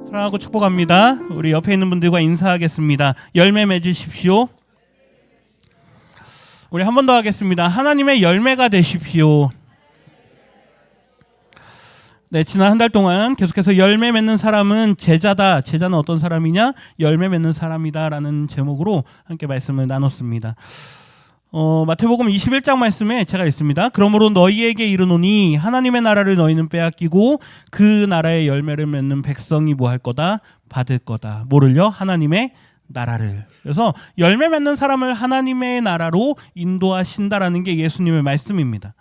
사랑하고 축복합니다. 우리 옆에 있는 분들과 인사하겠습니다. 열매 맺으십시오. 우리 한 번 더 하겠습니다. 하나님의 열매가 되십시오. 네, 지난 한 달 동안 계속해서 열매 맺는 사람은 제자다. 제자는 어떤 사람이냐? 열매 맺는 사람이다 라는 제목으로 함께 말씀을 나눴습니다. 마태복음 21장 말씀에 제가 있습니다. 그러므로 너희에게 이르노니 하나님의 나라를 너희는 빼앗기고 그 나라의 열매를 맺는 백성이 뭐 할 거다? 받을 거다. 뭐를요? 하나님의 나라를. 그래서 열매 맺는 사람을 하나님의 나라로 인도하신다라는 게 예수님의 말씀입니다.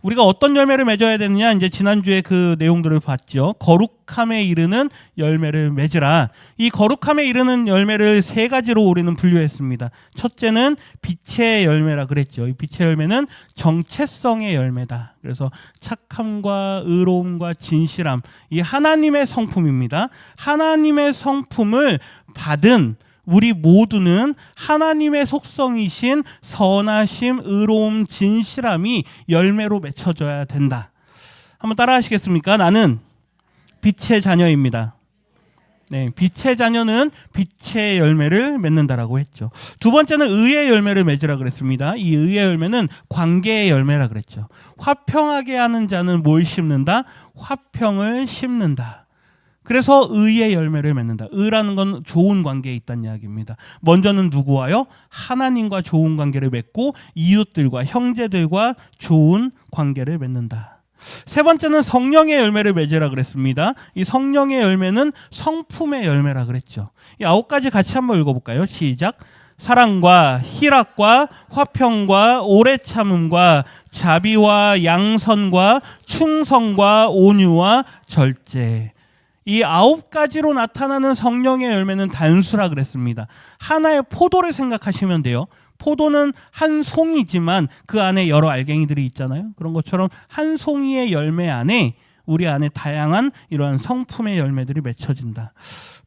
우리가 어떤 열매를 맺어야 되느냐? 이제 지난주에 그 내용들을 봤죠. 거룩함에 이르는 열매를 맺으라. 이 거룩함에 이르는 열매를 세 가지로 우리는 분류했습니다. 첫째는 빛의 열매라 그랬죠. 이 빛의 열매는 정체성의 열매다. 그래서 착함과 의로움과 진실함, 이 하나님의 성품입니다. 하나님의 성품을 받은 우리 모두는 하나님의 속성이신 선하심, 의로움, 진실함이 열매로 맺혀져야 된다. 한번 따라 하시겠습니까? 나는 빛의 자녀입니다. 네, 빛의 자녀는 빛의 열매를 맺는다라고 했죠. 두 번째는 의의 열매를 맺으라 그랬습니다. 이 의의 열매는 관계의 열매라 그랬죠. 화평하게 하는 자는 뭘 심는다? 화평을 심는다. 그래서 의의 열매를 맺는다. 의라는 건 좋은 관계에 있다는 이야기입니다. 먼저는 누구와요? 하나님과 좋은 관계를 맺고 이웃들과 형제들과 좋은 관계를 맺는다. 세 번째는 성령의 열매를 맺으라 그랬습니다. 이 성령의 열매는 성품의 열매라 그랬죠. 이 9가지 같이 한번 읽어볼까요? 시작. 사랑과 희락과 화평과 오래 참음과 자비와 양선과 충성과 온유와 절제. 이 9가지로 나타나는 성령의 열매는 단수라 그랬습니다. 하나의 포도를 생각하시면 돼요. 포도는 한 송이지만 그 안에 여러 알갱이들이 있잖아요. 그런 것처럼 한 송이의 열매 안에 우리 안에 다양한 이러한 성품의 열매들이 맺혀진다.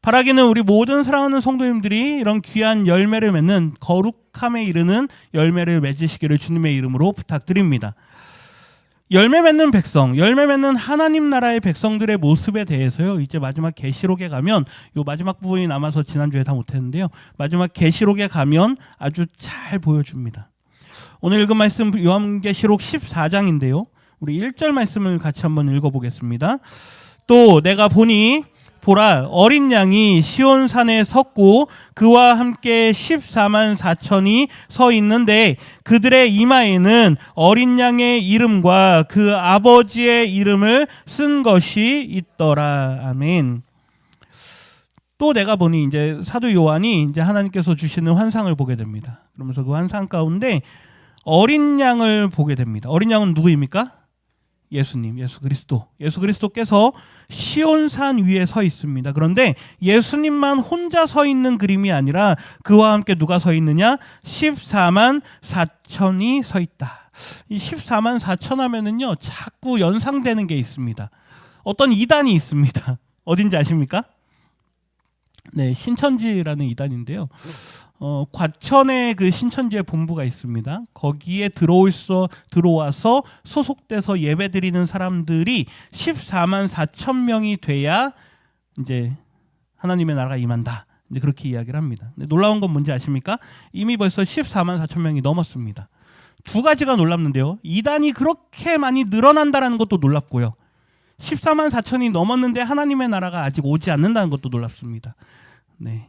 바라기는 우리 모든 사랑하는 성도님들이 이런 귀한 열매를 맺는 거룩함에 이르는 열매를 맺으시기를 주님의 이름으로 부탁드립니다. 열매 맺는 백성, 열매 맺는 하나님 나라의 백성들의 모습에 대해서요. 이제 마지막 계시록에 가면 요 마지막 부분이 남아서 지난주에 다 못했는데요. 마지막 계시록에 가면 아주 잘 보여줍니다. 오늘 읽은 말씀 요한계시록 14장인데요. 우리 1절 말씀을 같이 한번 읽어보겠습니다. 또 내가 보니 보라 어린 양이 시온산에 섰고 그와 함께 14만 4천이 서 있는데 그들의 이마에는 어린 양의 이름과 그 아버지의 이름을 쓴 것이 있더라. 아멘. 또 내가 보니 이제 사도 요한이 이제 하나님께서 주시는 환상을 보게 됩니다. 그러면서 그 환상 가운데 어린 양을 보게 됩니다. 어린 양은 누구입니까? 예수님, 예수 그리스도께서 시온산 위에 서 있습니다. 그런데 예수님만 혼자 서 있는 그림이 아니라 그와 함께 누가 서 있느냐? 14만 4천이 서 있다. 이 14만 4천 하면은요, 자꾸 연상되는 게 있습니다. 어떤 이단이 있습니다. 어딘지 아십니까? 네, 신천지라는 이단인데요. 과천에 그 신천지의 본부가 있습니다. 거기에 들어와서 소속돼서 예배드리는 사람들이 14만 4천 명이 돼야 이제 하나님의 나라가 임한다. 이제 그렇게 이야기를 합니다. 근데 놀라운 건 뭔지 아십니까? 이미 벌써 14만 4천 명이 넘었습니다. 두 가지가 놀랍는데요. 이단이 그렇게 많이 늘어난다는 것도 놀랍고요. 14만 4천이 넘었는데 하나님의 나라가 아직 오지 않는다는 것도 놀랍습니다. 네.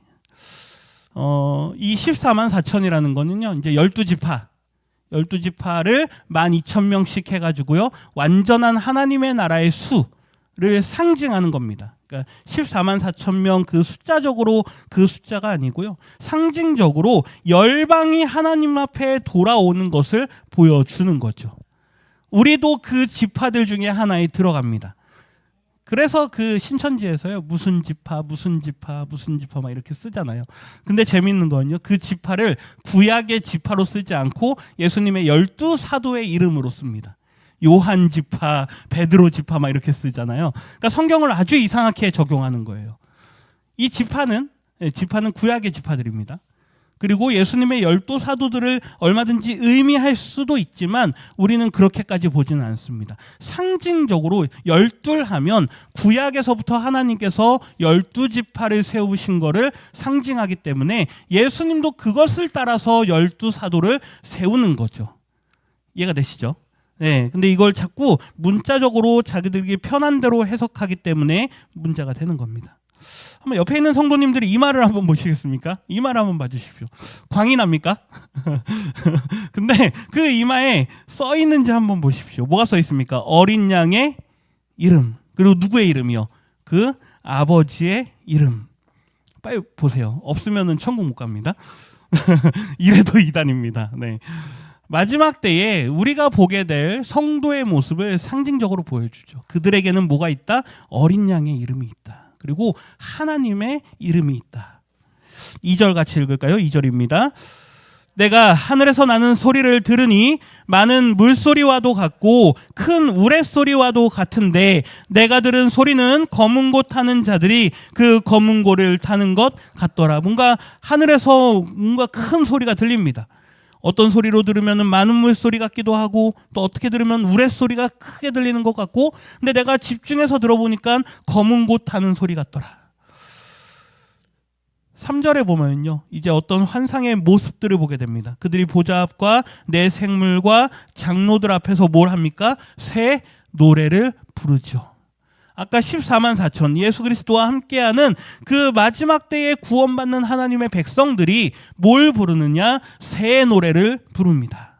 이 14만 4천이라는 거는요, 이제 12지파를 12,000명씩 해가지고요, 완전한 하나님의 나라의 수를 상징하는 겁니다. 그러니까 14만 4천 명 그 숫자적으로 그 숫자가 아니고요, 상징적으로 열방이 하나님 앞에 돌아오는 것을 보여주는 거죠. 우리도 그 지파들 중에 하나에 들어갑니다. 그래서 그 신천지에서요, 무슨 지파 막 이렇게 쓰잖아요. 근데 재밌는 건요, 그 지파를 구약의 지파로 쓰지 않고 예수님의 12사도의 이름으로 씁니다. 요한 지파, 베드로 지파 막 이렇게 쓰잖아요. 그러니까 성경을 아주 이상하게 적용하는 거예요. 이 지파는 구약의 지파들입니다. 그리고 예수님의 12 사도들을 얼마든지 의미할 수도 있지만 우리는 그렇게까지 보지는 않습니다. 상징적으로 12 하면 구약에서부터 하나님께서 12지파를 세우신 거를 상징하기 때문에 예수님도 그것을 따라서 12 사도를 세우는 거죠. 이해가 되시죠? 네, 근데 이걸 자꾸 문자적으로 자기들이 편한 대로 해석하기 때문에 문제가 되는 겁니다. 한번 옆에 있는 성도님들이 이 말을 한번 보시겠습니까? 이 말 한번 봐주십시오. 광이 납니까? 근데 그 이마에 써 있는지 한번 보십시오. 뭐가 써 있습니까? 어린 양의 이름. 그리고 누구의 이름이요? 그 아버지의 이름. 빨리 보세요. 없으면은 천국 못 갑니다. 이래도 이단입니다. 네. 마지막 때에 우리가 보게 될 성도의 모습을 상징적으로 보여주죠. 그들에게는 뭐가 있다? 어린 양의 이름이 있다. 그리고 하나님의 이름이 있다. 2절 같이 읽을까요? 2절입니다. 내가 하늘에서 나는 소리를 들으니 많은 물소리와도 같고 큰 우레소리와도 같은데 내가 들은 소리는 검은 고 타는 자들이 그 검은 고를 타는 것 같더라. 뭔가 하늘에서 뭔가 큰 소리가 들립니다. 어떤 소리로 들으면 많은 물소리 같기도 하고 또 어떻게 들으면 우레소리가 크게 들리는 것 같고 근데 내가 집중해서 들어보니까 검은 고 타는 소리 같더라. 3절에 보면요. 이제 어떤 환상의 모습들을 보게 됩니다. 그들이 보좌 앞과 내 생물과 장로들 앞에서 뭘 합니까? 새 노래를 부르죠. 아까 14만 4천 예수 그리스도와 함께하는 그 마지막 때에 구원받는 하나님의 백성들이 뭘 부르느냐? 새 노래를 부릅니다.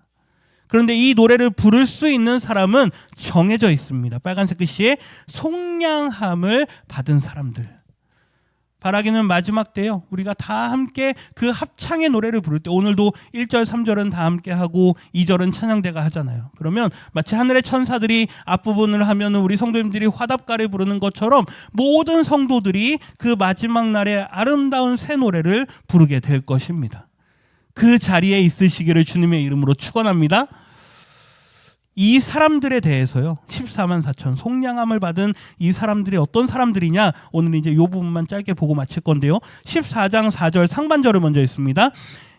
그런데 이 노래를 부를 수 있는 사람은 정해져 있습니다. 빨간색 글씨에 속량함을 받은 사람들. 바라기는 마지막 때요. 우리가 다 함께 그 합창의 노래를 부를 때 오늘도 1절, 3절은 다 함께 하고 2절은 찬양대가 하잖아요. 그러면 마치 하늘의 천사들이 앞부분을 하면 우리 성도님들이 화답가를 부르는 것처럼 모든 성도들이 그 마지막 날에 아름다운 새 노래를 부르게 될 것입니다. 그 자리에 있으시기를 주님의 이름으로 축원합니다. 이 사람들에 대해서요. 14만 4천 속량함을 받은 이 사람들이 어떤 사람들이냐? 오늘 이제 이 부분만 짧게 보고 마칠 건데요. 14장 4절 상반절을 먼저 있습니다.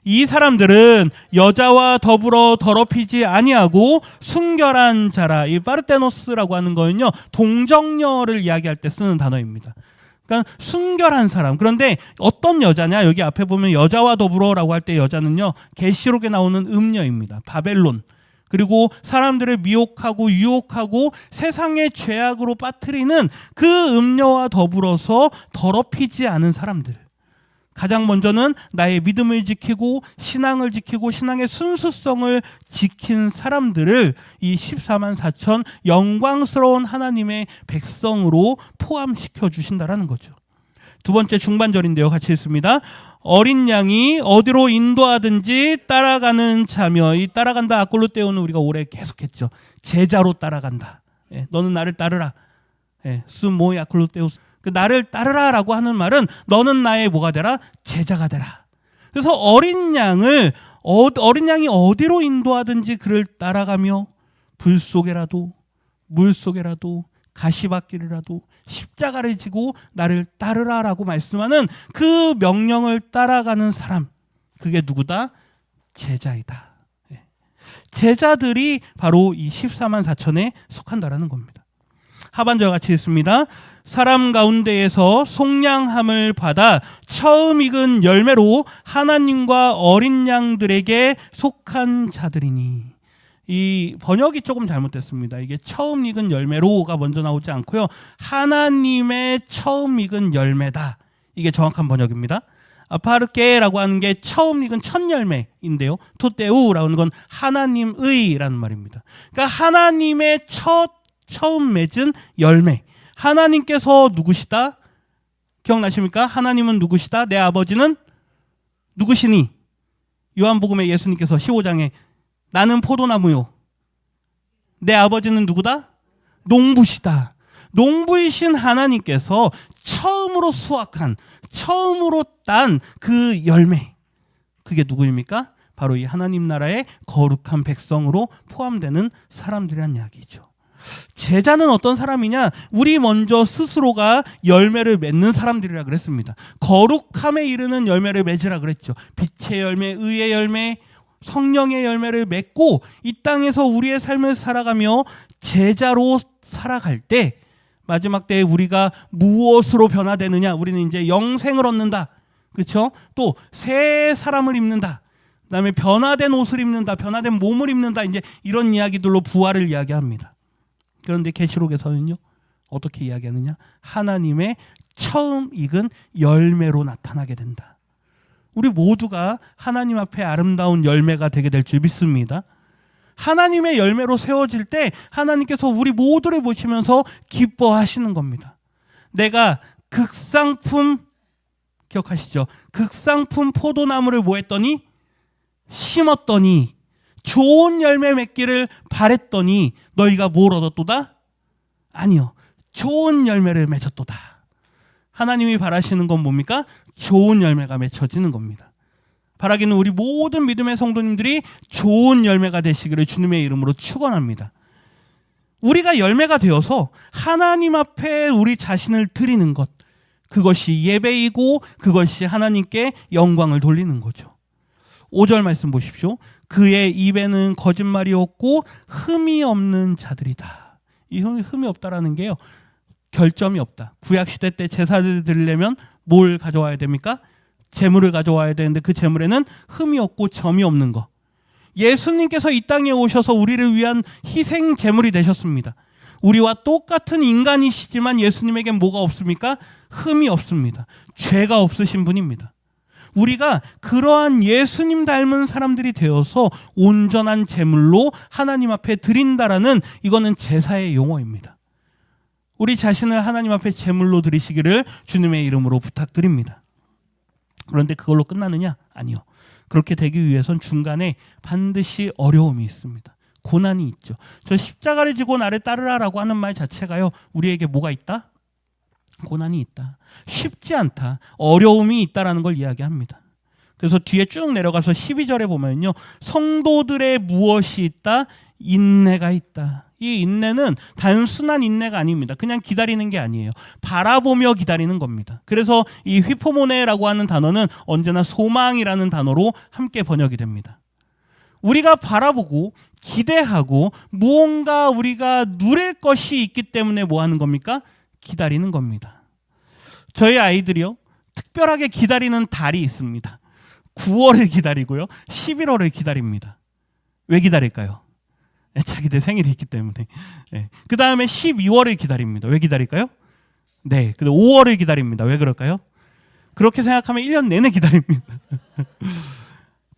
이 사람들은 여자와 더불어 더럽히지 아니하고 순결한 자라. 이 파르테노스라고 하는 거는요. 동정녀를 이야기할 때 쓰는 단어입니다. 그러니까 순결한 사람. 그런데 어떤 여자냐? 여기 앞에 보면 여자와 더불어라고 할 때 여자는요. 계시록에 나오는 음녀입니다. 바벨론. 그리고 사람들을 미혹하고 유혹하고 세상의 죄악으로 빠뜨리는 그 음녀와 더불어서 더럽히지 않은 사람들. 가장 먼저는 나의 믿음을 지키고 신앙을 지키고 신앙의 순수성을 지킨 사람들을 이 14만 4천 영광스러운 하나님의 백성으로 포함시켜 주신다라는 거죠. 두 번째 중반절인데요. 같이 읽습니다. 어린 양이 어디로 인도하든지 따라가는 자며 이 따라간다 아꼴로떼오는 우리가 올해 계속했죠. 제자로 따라간다. 너는 나를 따르라. 스모이 아꼴로떼오스. 그 나를 따르라라고 하는 말은 너는 나의 뭐가 되라? 제자가 되라. 그래서 어린 양이 어디로 인도하든지 그를 따라가며 불 속에라도 물 속에라도 가시밭길이라도 십자가를 지고 나를 따르라라고 말씀하는 그 명령을 따라가는 사람. 그게 누구다? 제자이다. 제자들이 바로 이 14만 4천에 속한다라는 겁니다. 하반절 같이 읽습니다. 사람 가운데에서 속량함을 받아 처음 익은 열매로 하나님과 어린 양들에게 속한 자들이니. 이 번역이 조금 잘못됐습니다. 이게 처음 익은 열매로가 먼저 나오지 않고요. 하나님의 처음 익은 열매다. 이게 정확한 번역입니다. 아파르케라고 하는 게 처음 익은 첫 열매인데요. 토테우라고 하는 건 하나님의라는 말입니다. 그러니까 하나님의 처음 맺은 열매. 하나님께서 누구시다? 기억나십니까? 하나님은 누구시다? 내 아버지는 누구시니? 요한복음에 예수님께서 15장에 나는 포도나무요. 내 아버지는 누구다? 농부시다. 농부이신 하나님께서 처음으로 수확한, 처음으로 딴 그 열매. 그게 누구입니까? 바로 이 하나님 나라의 거룩한 백성으로 포함되는 사람들이란 이야기죠. 제자는 어떤 사람이냐? 우리 먼저 스스로가 열매를 맺는 사람들이라 그랬습니다. 거룩함에 이르는 열매를 맺으라 그랬죠. 빛의 열매, 의의 열매, 성령의 열매를 맺고 이 땅에서 우리의 삶을 살아가며 제자로 살아갈 때 마지막 때에 우리가 무엇으로 변화되느냐? 우리는 이제 영생을 얻는다. 그렇죠? 또 새 사람을 입는다. 그다음에 변화된 옷을 입는다. 변화된 몸을 입는다. 이제 이런 이야기들로 부활을 이야기합니다. 그런데 계시록에서는요. 어떻게 이야기하느냐? 하나님의 처음 익은 열매로 나타나게 된다. 우리 모두가 하나님 앞에 아름다운 열매가 되게 될 줄 믿습니다. 하나님의 열매로 세워질 때 하나님께서 우리 모두를 보시면서 기뻐하시는 겁니다. 내가 극상품, 기억하시죠? 극상품 포도나무를 뭐 했더니? 심었더니 좋은 열매 맺기를 바랬더니 너희가 뭘 얻었도다? 아니요. 좋은 열매를 맺었도다. 하나님이 바라시는 건 뭡니까? 좋은 열매가 맺혀지는 겁니다. 바라기는 우리 모든 믿음의 성도님들이 좋은 열매가 되시기를 주님의 이름으로 축원합니다. 우리가 열매가 되어서 하나님 앞에 우리 자신을 드리는 것, 그것이 예배이고 그것이 하나님께 영광을 돌리는 거죠. 5절 말씀 보십시오. 그의 입에는 거짓말이 없고 흠이 없는 자들이다. 이 흠이 없다라는 게요. 결점이 없다. 구약시대 때 제사를 드리려면 뭘 가져와야 됩니까? 제물을 가져와야 되는데 그 제물에는 흠이 없고 점이 없는 거. 예수님께서 이 땅에 오셔서 우리를 위한 희생 제물이 되셨습니다. 우리와 똑같은 인간이시지만 예수님에겐 뭐가 없습니까? 흠이 없습니다. 죄가 없으신 분입니다. 우리가 그러한 예수님 닮은 사람들이 되어서 온전한 제물로 하나님 앞에 드린다라는 이거는 제사의 용어입니다. 우리 자신을 하나님 앞에 제물로 드리시기를 주님의 이름으로 부탁드립니다. 그런데 그걸로 끝나느냐? 아니요. 그렇게 되기 위해선 중간에 반드시 어려움이 있습니다. 고난이 있죠. 저 십자가를 지고 나를 따르라라고 하는 말 자체가요. 우리에게 뭐가 있다? 고난이 있다. 쉽지 않다. 어려움이 있다라는 걸 이야기합니다. 그래서 뒤에 쭉 내려가서 12절에 보면요. 성도들의 무엇이 있다? 인내가 있다. 이 인내는 단순한 인내가 아닙니다. 그냥 기다리는 게 아니에요. 바라보며 기다리는 겁니다. 그래서 이 휘포모네라고 하는 단어는 언제나 소망이라는 단어로 함께 번역이 됩니다. 우리가 바라보고 기대하고 무언가 우리가 누릴 것이 있기 때문에 뭐 하는 겁니까? 기다리는 겁니다. 저희 아이들이요. 특별하게 기다리는 달이 있습니다. 9월을 기다리고요. 11월을 기다립니다. 왜 기다릴까요? 자기들 생일이 있기 때문에. 네. 그 다음에 12월을 기다립니다. 왜 기다릴까요? 네. 근데 5월을 기다립니다. 왜 그럴까요? 그렇게 생각하면 1년 내내 기다립니다.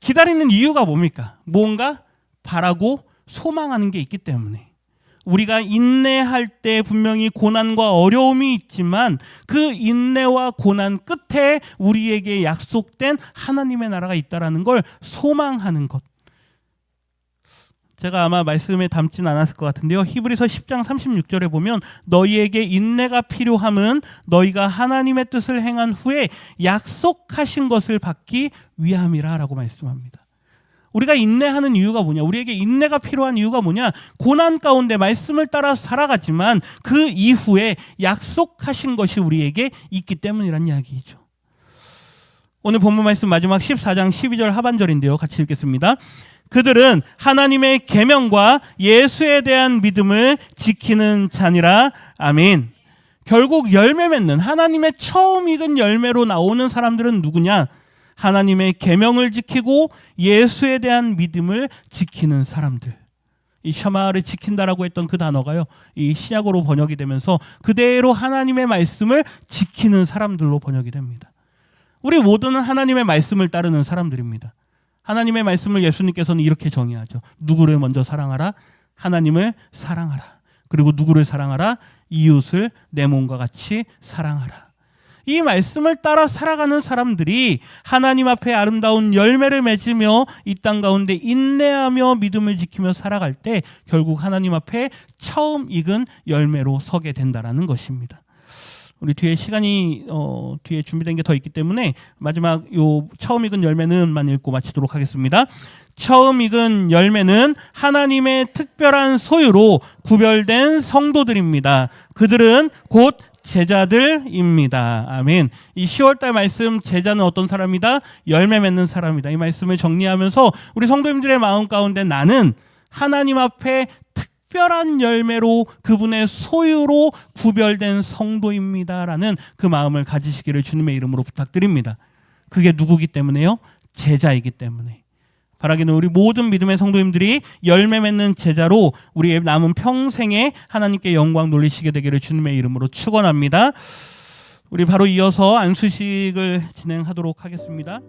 기다리는 이유가 뭡니까? 뭔가 바라고 소망하는 게 있기 때문에. 우리가 인내할 때 분명히 고난과 어려움이 있지만 그 인내와 고난 끝에 우리에게 약속된 하나님의 나라가 있다는 걸 소망하는 것. 제가 아마 말씀에 담진 않았을 것 같은데요. 히브리서 10장 36절에 보면 너희에게 인내가 필요함은 너희가 하나님의 뜻을 행한 후에 약속하신 것을 받기 위함이라 라고 말씀합니다. 우리가 인내하는 이유가 뭐냐? 우리에게 인내가 필요한 이유가 뭐냐? 고난 가운데 말씀을 따라 살아가지만 그 이후에 약속하신 것이 우리에게 있기 때문이란 이야기죠. 오늘 본문 말씀 마지막 14장 12절 하반절인데요. 같이 읽겠습니다. 그들은 하나님의 계명과 예수에 대한 믿음을 지키는 자니라. 아멘. 결국 열매 맺는 하나님의 처음 익은 열매로 나오는 사람들은 누구냐? 하나님의 계명을 지키고 예수에 대한 믿음을 지키는 사람들. 이 샤마를 지킨다라고 했던 그 단어가요. 이 신약어로 번역이 되면서 그대로 하나님의 말씀을 지키는 사람들로 번역이 됩니다. 우리 모두는 하나님의 말씀을 따르는 사람들입니다. 하나님의 말씀을 예수님께서는 이렇게 정의하죠. 누구를 먼저 사랑하라? 하나님을 사랑하라. 그리고 누구를 사랑하라? 이웃을 내 몸과 같이 사랑하라. 이 말씀을 따라 살아가는 사람들이 하나님 앞에 아름다운 열매를 맺으며 이 땅 가운데 인내하며 믿음을 지키며 살아갈 때 결국 하나님 앞에 처음 익은 열매로 서게 된다라는 것입니다. 우리 뒤에 시간이 뒤에 준비된 게 더 있기 때문에 마지막 요 처음 익은 열매는만 읽고 마치도록 하겠습니다. 처음 익은 열매는 하나님의 특별한 소유로 구별된 성도들입니다. 그들은 곧 제자들입니다. 아멘. 이 10월달 말씀, 제자는 어떤 사람이다? 열매 맺는 사람이다. 이 말씀을 정리하면서 우리 성도님들의 마음 가운데 나는 하나님 앞에 특별한 열매로 그분의 소유로 구별된 성도입니다라는 그 마음을 가지시기를 주님의 이름으로 부탁드립니다. 그게 누구기 때문에요? 제자이기 때문에. 바라기는 우리 모든 믿음의 성도님들이 열매 맺는 제자로 우리의 남은 평생에 하나님께 영광 돌리시게 되기를 주님의 이름으로 축원합니다. 우리 바로 이어서 안수식을 진행하도록 하겠습니다.